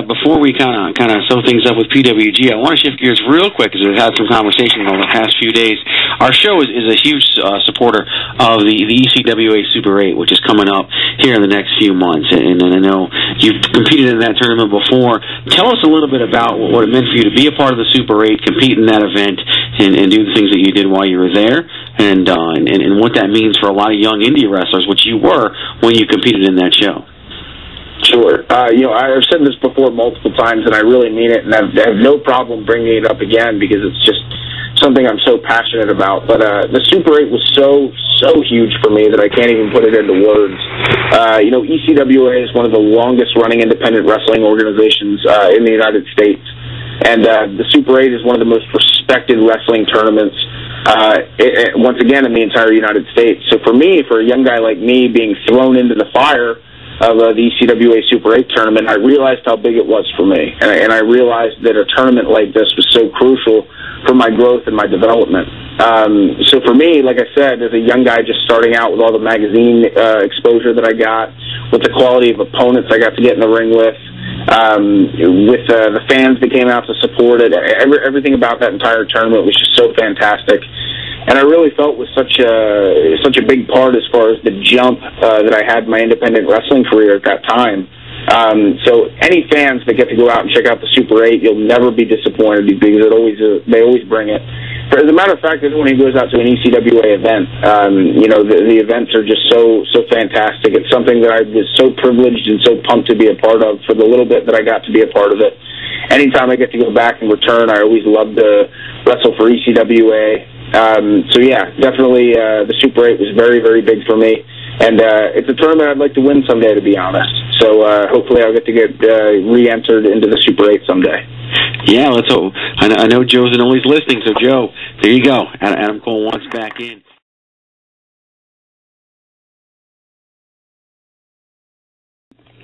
before we kind of sew things up with PWG, I want to shift gears real quick because we've had some conversation over the past few days. Our show is a huge supporter of the ECWA Super 8, which is coming up here in the next few months. And I know you've competed in that tournament before. Tell us a little bit about what it meant for you to be a part of the Super 8, compete in that event, and do the things that you did while you were there, and what that means for a lot of young indie wrestlers, which you were when you competed in that show. Sure. I've said this before multiple times, and I really mean it, and I have no problem bringing it up again because it's just something I'm so passionate about. But the Super 8 was so huge for me that I can't even put it into words. ECWA is one of the longest-running independent wrestling organizations in the United States, and the Super 8 is one of the most respected wrestling tournaments, once again, in the entire United States. So for me, for a young guy like me being thrown into the fire of the ECWA Super 8 tournament, I realized how big it was for me, and I realized that a tournament like this was so crucial for my growth and my development. So for me, like I said, as a young guy just starting out with all the magazine exposure that I got, with the quality of opponents I got to get in the ring with the fans that came out to support it, everything about that entire tournament was just so fantastic. And I really felt was such a big part as far as the jump that I had in my independent wrestling career at that time. So any fans that get to go out and check out the Super 8, you'll never be disappointed because they always bring it. As a matter of fact, everyone who goes out to an ECWA event, the events are just so fantastic. It's something that I was so privileged and so pumped to be a part of for the little bit that I got to be a part of it. Anytime I get to go back and return, I always love to wrestle for ECWA. So yeah, definitely the Super 8 was very, very big for me, and it's a tournament I'd like to win someday, to be honest. So hopefully I'll get to get re-entered into the Super 8 someday. Yeah, let's hope. I know Joe's always listening, so Joe, there you go. Adam Cole wants back in.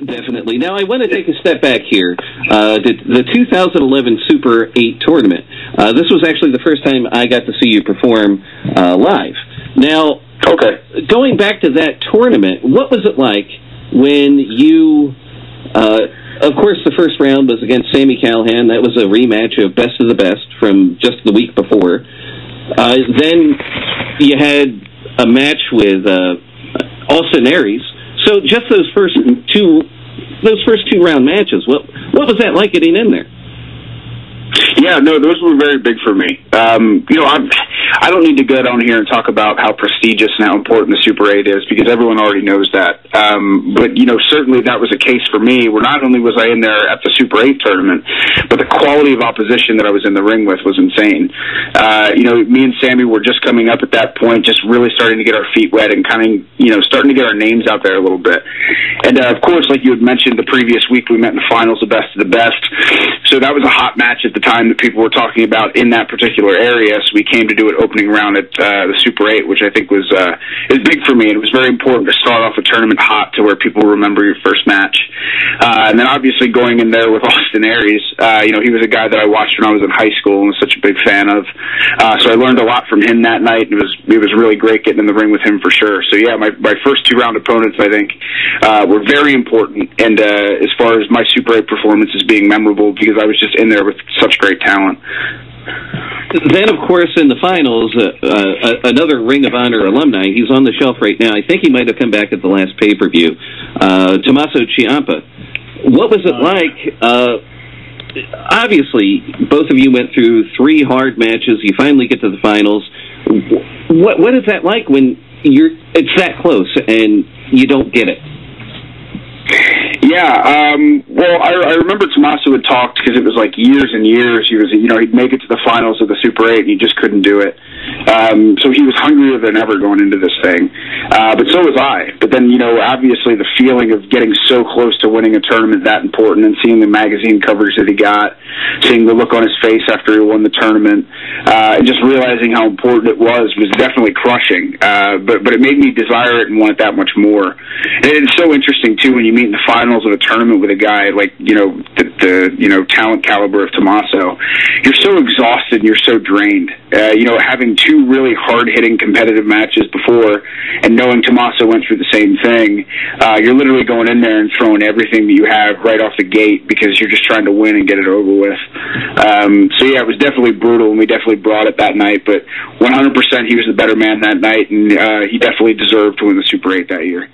Definitely. Now, I want to take a step back here. The 2011 Super 8 tournament, this was actually the first time I got to see you perform live. Now, going back to that tournament, what was it like when you, of course, the first round was against Sami Callihan. That was a rematch of Best of the Best from just the week before. Then you had a match with Austin Aries. So just those first two round matches, what was that like getting in there? Yeah, no, those were very big for me. I don't need to go down here and talk about how prestigious and how important the Super 8 is because everyone already knows that. But certainly that was a case for me where not only was I in there at the Super 8 tournament, but the quality of opposition that I was in the ring with was insane. Me and Sammy were just coming up at that point, just really starting to get our feet wet and kind of, starting to get our names out there a little bit. And, of course, like you had mentioned, the previous week we met in the finals of Best of the Best. So that was a hot match at the time that people were talking about in that particular area. So we came to do it opening round at the Super 8, which I think was big for me. And it was very important to start off a tournament hot to where people remember your first match. And then obviously going in there with Austin Aries, he was a guy that I watched when I was in high school and was such a big fan of. So I learned a lot from him that night. And it was really great getting in the ring with him for sure. So yeah, my first two round opponents, I think, were very important. And as far as my Super 8 performances being memorable, because I was just in there with such great talent. Then, of course, in the finals, another Ring of Honor alumni, he's on the shelf right now. I think he might have come back at the last pay-per-view, Tommaso Ciampa. What was it like? Obviously, both of you went through 3 hard matches. You finally get to the finals. What is that like when it's that close and you don't get it? Yeah, well, I remember Tommaso had talked because it was like years and years. He was, he'd make it to the finals of the Super 8 and he just couldn't do it. So he was hungrier than ever going into this thing. But so was I. But then, obviously the feeling of getting so close to winning a tournament that important and seeing the magazine coverage that he got, seeing the look on his face after he won the tournament, and just realizing how important it was definitely crushing. But it made me desire it and want it that much more. And it's so interesting, too, when you meet meet in the finals of a tournament with a guy like, the talent caliber of Tommaso, you're so exhausted and you're so drained. Having two really hard-hitting competitive matches before and knowing Tommaso went through the same thing, you're literally going in there and throwing everything that you have right off the gate because you're just trying to win and get it over with. It was definitely brutal, and we definitely brought it that night, but 100% he was the better man that night, and he definitely deserved to win the Super 8 that year.